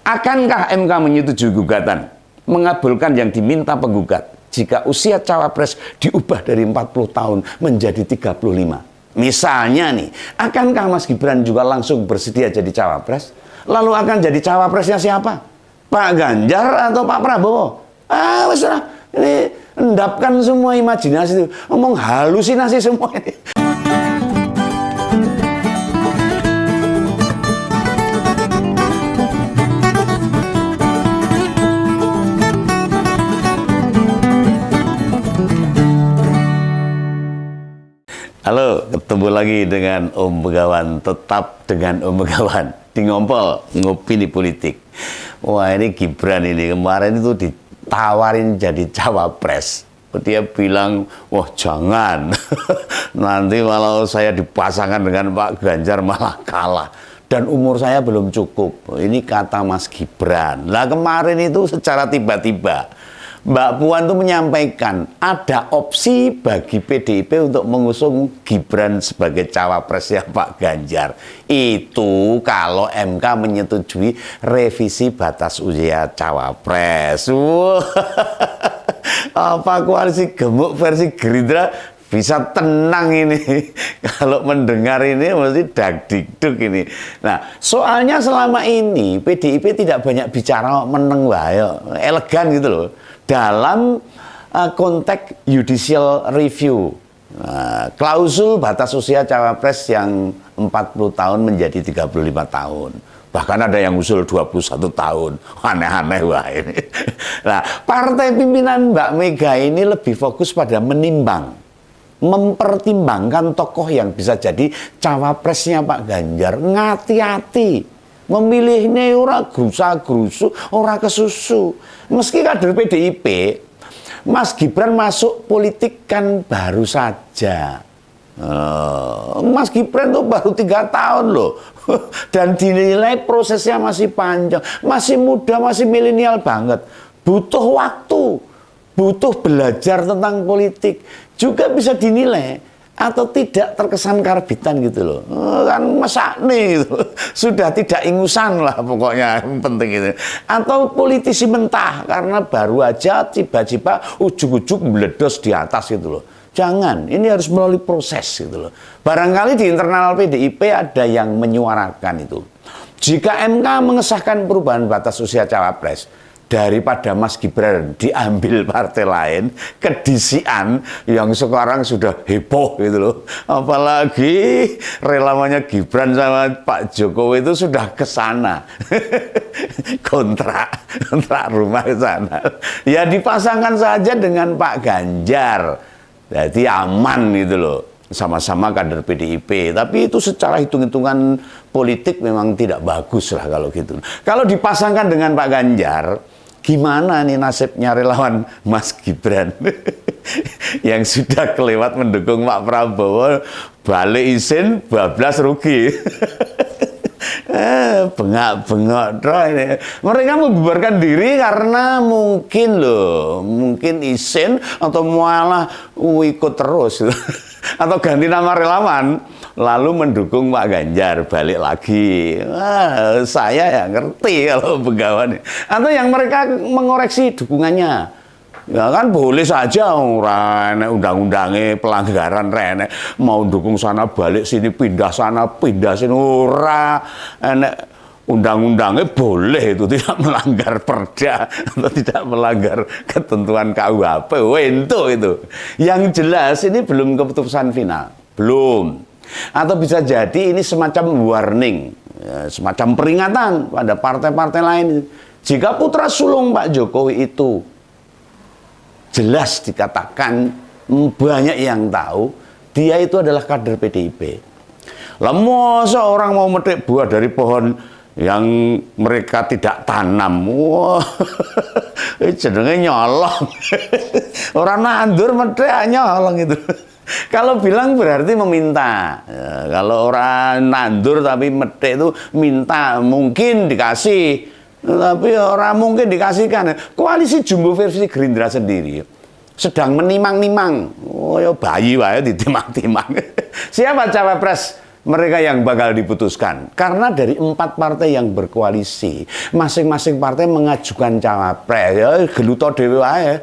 Akankah MK menyetujui gugatan, mengabulkan yang diminta penggugat jika usia cawapres diubah dari 40 tahun menjadi 35? Misalnya nih, akankah Mas Gibran juga langsung bersedia jadi cawapres? Lalu akan jadi cawapresnya siapa? Pak Ganjar atau Pak Prabowo? Wes lah, ini endapkan semua imajinasi itu, ngomong halusinasi semua ini. Halo, ketemu lagi dengan Om Begawan, tetap dengan Om Begawan di Ngompol, Ngopini Politik. Wah, ini Gibran ini kemarin itu ditawarin jadi cawapres. Dia bilang, wah jangan, nanti malah saya dipasangkan dengan Pak Ganjar malah kalah. Dan umur saya belum cukup. Ini kata Mas Gibran. Nah kemarin itu secara tiba-tiba Mbak Puan tuh menyampaikan ada opsi bagi PDIP untuk mengusung Gibran sebagai cawapresnya Pak Ganjar. Itu kalau MK menyetujui revisi batas usia cawapres. Apa koalisi gemuk versi Gerindra bisa tenang ini. Kalau mendengar ini mesti dagdikduk ini. Nah, soalnya selama ini PDIP tidak banyak bicara meneng wae, elegan gitu loh. Dalam konteks judicial review, klausul batas usia cawapres yang 40 tahun menjadi 35 tahun. Bahkan ada yang usul 21 tahun. Aneh-aneh wah ini. Nah, partai pimpinan Mbak Mega ini lebih fokus pada menimbang, mempertimbangkan tokoh yang bisa jadi cawapresnya Pak Ganjar. Ngati-hati. Memilihnya ora grusa-grusu, ora kesusu. Meski kader PDIP, Mas Gibran masuk politik kan baru saja. Mas Gibran tuh baru 3 tahun loh. Dan dinilai prosesnya masih panjang. Masih muda, masih milenial banget. Butuh waktu. Butuh belajar tentang politik. Juga bisa dinilai atau tidak terkesan karbitan gitu loh. Kan masak nih gitu. Sudah tidak ingusan lah pokoknya, yang penting itu. Atau politisi mentah karena baru aja tiba-tiba ujug-ujug meledos di atas gitu loh. Jangan, ini harus melalui proses gitu loh. Barangkali di internal PDIP ada yang menyuarakan itu. Jika MK mengesahkan perubahan batas usia cawapres, daripada Mas Gibran diambil partai lain, kedisian yang sekarang sudah heboh gitu loh. Apalagi relawannya Gibran sama Pak Jokowi itu sudah ke sana. kontrak rumah ke sana. Ya dipasangkan saja dengan Pak Ganjar. Jadi aman gitu loh. Sama-sama kader PDIP, tapi itu secara hitung-hitungan politik memang tidak bagus lah kalau gitu. Kalau dipasangkan dengan Pak Ganjar, gimana nih nasibnya relawan Mas Gibran yang sudah kelewat mendukung Pak Prabowo, balik isin, bablas rugi. Bengak-bengok ini. Mereka membubarkan diri karena mungkin isin atau malah ikut terus atau ganti nama relawan lalu mendukung Pak Ganjar balik lagi. Saya ya ngerti kalau Begawan atau yang mereka mengoreksi dukungannya. Ya kan boleh saja orang undang-undangnya pelanggaran rene mau dukung sana balik sini pindah sana pindah sini ora enek undang-undangnya boleh itu tidak melanggar perda atau tidak melanggar ketentuan KUHP itu. Yang jelas ini belum keputusan final, belum. Atau bisa jadi ini semacam warning, semacam peringatan pada partai-partai lain. Jika putra sulung Pak Jokowi itu jelas dikatakan banyak yang tahu dia itu adalah kader PDIP. Lah masa orang mau metik buah dari pohon yang mereka tidak tanam. Wah, jenenge nyolong. Orang nandur metik nyolong itu. Kalau bilang berarti meminta. Ya, kalau orang nandur tapi metik itu minta, mungkin dikasih. Tapi orang mungkin dikasihkan. Koalisi jumbo versi Gerindra sendiri sedang menimang-nimang. Oh ya bayi wae ditimang-timang. Siapa cawapres mereka yang bakal diputuskan. Karena dari 4 partai yang berkoalisi, masing-masing partai mengajukan cawapres. Ya, geluto dewe wae.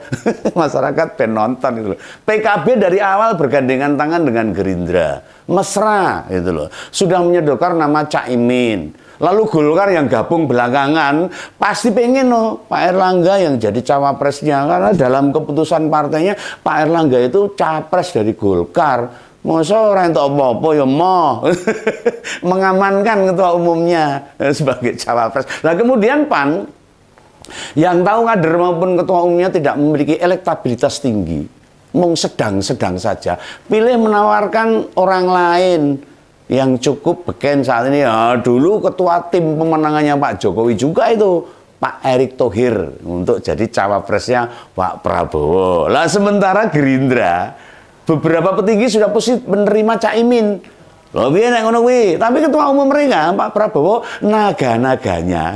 Masyarakat ben nonton itu loh. PKB dari awal bergandengan tangan dengan Gerindra. Mesra itu loh. Sudah menyodorkan nama Cak Imin. Lalu Golkar yang gabung belakangan pasti pengen Pak Erlangga yang jadi cawapresnya, karena dalam keputusan partainya Pak Erlangga itu capres dari Golkar. Masa orang itu apa-apa ya mau mengamankan ketua umumnya sebagai cawapres. Nah kemudian PAN yang tahu kader maupun ketua umumnya tidak memiliki elektabilitas tinggi, mung sedang-sedang saja, pilih menawarkan orang lain yang cukup beken saat ini. Ya, dulu ketua tim pemenangannya Pak Jokowi juga itu Pak Erick Thohir untuk jadi cawapresnya Pak Prabowo. Lah sementara Gerindra beberapa petinggi sudah positif menerima Cak Imin. Loh piye nek ngono kuwi? Tapi ketua umum mereka Pak Prabowo naga-naganya.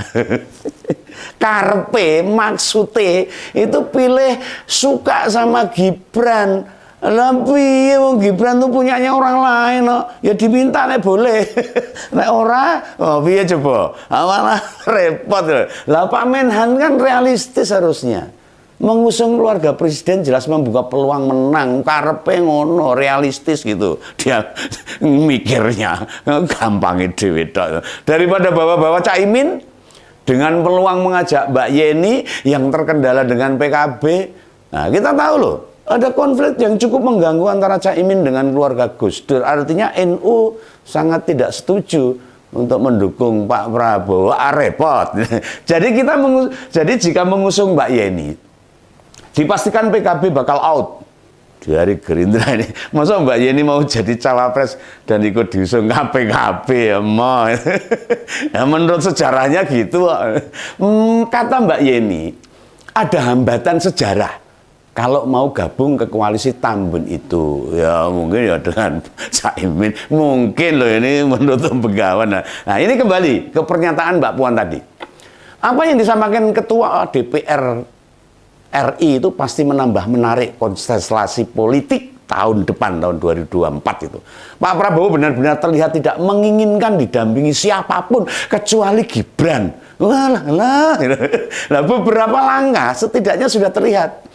Karpe maksude itu pilih suka sama Gibran. Lah piye wong Gibran tuh punyanya orang lain ya diminta nek boleh. Nek ora, oh piye coba? Malah repot. Lah Pak Menhan kan realistis harusnya. Mengusung keluarga presiden jelas membuka peluang menang, karepe ngono, realistis gitu. Dia mikirnya gampangnya dewe tok. Daripada bawa-bawa Cak Imin dengan peluang mengajak Mbak Yeni yang terkendala dengan PKB. Nah, kita tahu loh, ada konflik yang cukup mengganggu antara Cak Imin dengan keluarga Gus Dur. Artinya NU sangat tidak setuju untuk mendukung Pak Prabowo. Repot. Jadi jika mengusung Mbak Yeni, dipastikan PKB bakal out dari Gerindra ini. Masa Mbak Yeni mau jadi cawapres dan ikut diusung PKB ya mau. Ya, menurut sejarahnya gitu. Kata Mbak Yeni, ada hambatan sejarah kalau mau gabung ke koalisi Tambun itu. Ya mungkin ya dengan Caimin. Mungkin loh ini menurut Begawan. Nah ini kembali ke pernyataan Mbak Puan tadi. Apa yang disampaikan Ketua DPR RI itu pasti menambah menarik konstelasi politik tahun depan, tahun 2024 itu. Pak Prabowo benar-benar terlihat tidak menginginkan didampingi siapapun kecuali Gibran. Lah, beberapa langkah setidaknya sudah terlihat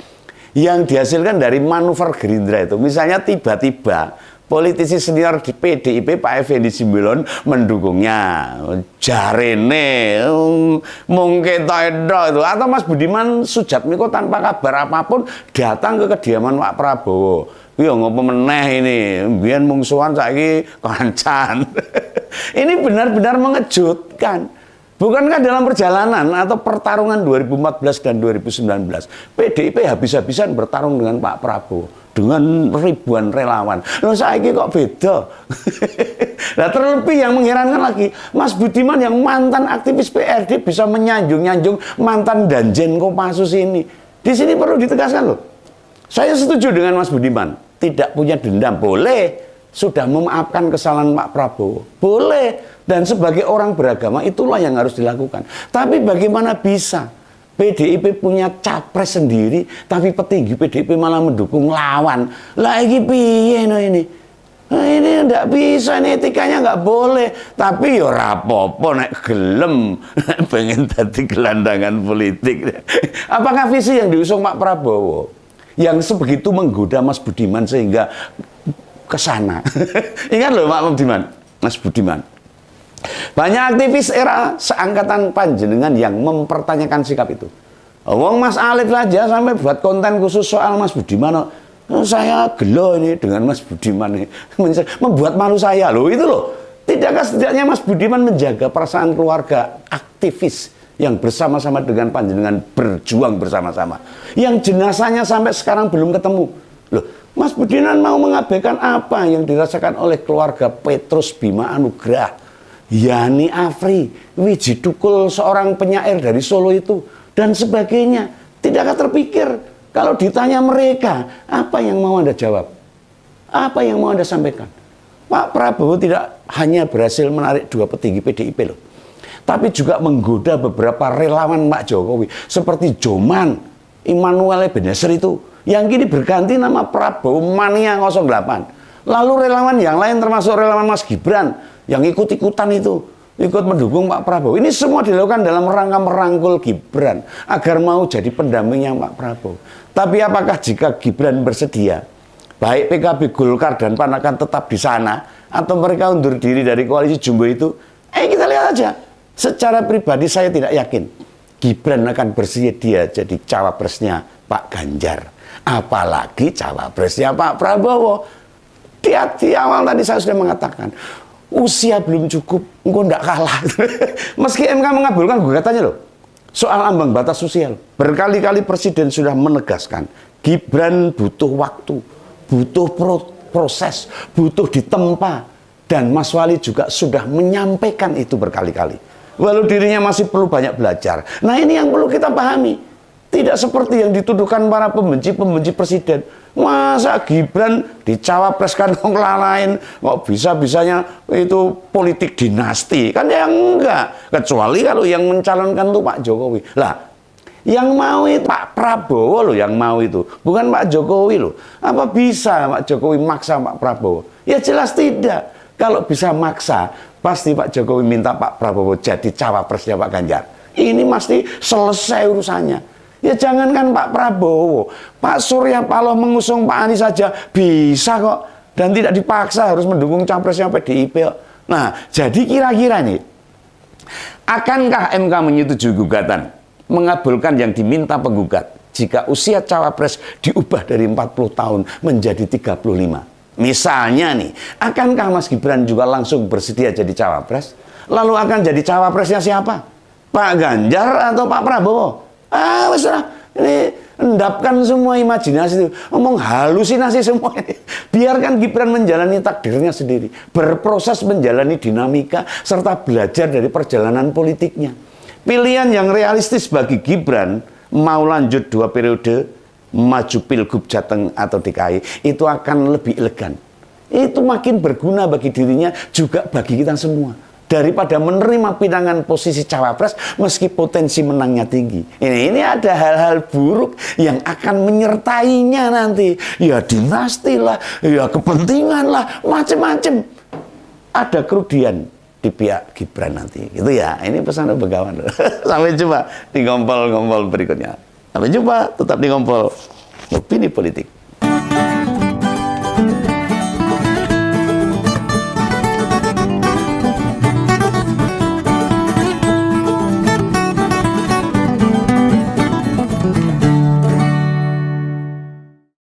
yang dihasilkan dari manuver Gerindra itu. Misalnya tiba-tiba politisi senior di PDIP Pak Effendi Simbolon mendukungnya, jarene mungkin itu, atau Mas Budiman Sujatmiko tanpa kabar apapun datang ke kediaman Pak Prabowo. Yo ngopo meneh ini, mbiyen mungsuhan saiki kancan. Ini benar-benar mengejutkan. Bukankah dalam perjalanan atau pertarungan 2014 dan 2019 PDIP habis-habisan bertarung dengan Pak Prabowo dengan ribuan relawan. Loh saiki kok beda. Nah terlebih yang mengherankan lagi, Mas Budiman yang mantan aktivis PRD bisa menyanjung-nyanjung mantan Danjen Kopassus ini. Di sini perlu ditegaskan loh. Saya setuju dengan Mas Budiman, tidak punya dendam, boleh. Sudah memaafkan kesalahan Pak Prabowo, boleh. Dan sebagai orang beragama itulah yang harus dilakukan. Tapi bagaimana bisa PDIP punya capres sendiri, tapi petinggi PDIP malah mendukung lawan? Lagi piye no ini? Nah, ini tidak bisa, ini etikanya nggak boleh. Tapi ya rapopo nek gelem pengen tadi gelandangan politik. Apakah visi yang diusung Pak Prabowo yang sebegitu menggoda Mas Budiman sehingga ke sana? Ingat loh Pak Budiman, Mas Budiman. Banyak aktivis era seangkatan panjenengan yang mempertanyakan sikap itu. Wong Mas Alif aja sampai buat konten khusus soal Mas Budiman. Saya gelo ini dengan Mas Budiman ini. Membuat malu saya loh, itu loh. Tidakkah setidaknya Mas Budiman menjaga perasaan keluarga aktivis yang bersama-sama dengan panjenengan berjuang bersama-sama, yang jenazahnya sampai sekarang belum ketemu. Loh, Mas Budiman mau mengabaikan apa yang dirasakan oleh keluarga Petrus Bima Anugrah, Yani Afri, Wiji Tukul, seorang penyair dari Solo itu, dan sebagainya. Tidakkah terpikir kalau ditanya mereka, apa yang mau Anda jawab? Apa yang mau Anda sampaikan? Pak Prabowo tidak hanya berhasil menarik 2 petinggi PDIP loh, tapi juga menggoda beberapa relawan Pak Jokowi, seperti Joman, Immanuel Ebenezer itu, yang kini berganti nama Prabowo Mania 08. Lalu relawan yang lain termasuk relawan Mas Gibran yang ikut-ikutan itu, ikut mendukung Pak Prabowo. Ini semua dilakukan dalam rangka merangkul Gibran agar mau jadi pendampingnya Pak Prabowo. Tapi apakah jika Gibran bersedia, baik PKB, Golkar, dan PAN akan tetap di sana, atau mereka undur diri dari koalisi jumbo itu? Kita lihat aja. Secara pribadi saya tidak yakin Gibran akan bersedia jadi cawapresnya Pak Ganjar. Apalagi cawapresnya Pak Prabowo. Di awal tadi saya sudah mengatakan, usia belum cukup, engkau tidak kalah. Meski MK mengabulkan gugatannya loh, soal ambang batas usia loh. Berkali-kali Presiden sudah menegaskan, Gibran butuh waktu, butuh proses, butuh ditempa. Dan Mas Wali juga sudah menyampaikan itu berkali-kali. Walau dirinya masih perlu banyak belajar. Nah ini yang perlu kita pahami. Tidak seperti yang dituduhkan para pembenci Presiden. Masa Gibran dicawapreskan orang lain, kok bisa-bisanya itu politik dinasti? Kan ya enggak. Kecuali kalau yang mencalonkan itu Pak Jokowi. Lah, yang mau itu Pak Prabowo loh yang mau itu. Bukan Pak Jokowi loh. Apa bisa Pak Jokowi maksa Pak Prabowo? Ya jelas tidak. Kalau bisa maksa, pasti Pak Jokowi minta Pak Prabowo jadi cawapresnya Pak Ganjar. Ini pasti selesai urusannya. Ya jangankan Pak Prabowo, Pak Surya Paloh mengusung Pak Anies saja bisa kok. Dan tidak dipaksa harus mendukung capresnya PDIP. Nah, jadi kira-kira nih, akankah MK menyetujui gugatan, mengabulkan yang diminta penggugat, jika usia cawapres diubah dari 40 tahun menjadi 35? Misalnya nih, akankah Mas Gibran juga langsung bersedia jadi cawapres? Lalu akan jadi cawapresnya siapa? Pak Ganjar atau Pak Prabowo? Ini endapkan semua imajinasi itu, ngomong halusinasi semua ini. Biarkan Gibran menjalani takdirnya sendiri, berproses menjalani dinamika serta belajar dari perjalanan politiknya. Pilihan yang realistis bagi Gibran mau lanjut 2 periode, maju Pilgub Jateng atau DKI, itu akan lebih elegan. Itu makin berguna bagi dirinya juga bagi kita semua. Daripada menerima pinangan posisi cawapres meski potensi menangnya tinggi. Ini ada hal-hal buruk yang akan menyertainya nanti. Ya dinasti lah, ya kepentingan lah, macam-macam. Ada kerugian di pihak Gibran nanti. Gitu ya, ini pesan Begawan. Sampai jumpa di ngompol-ngompol berikutnya. Sampai jumpa, tetap di ngompol opini politik.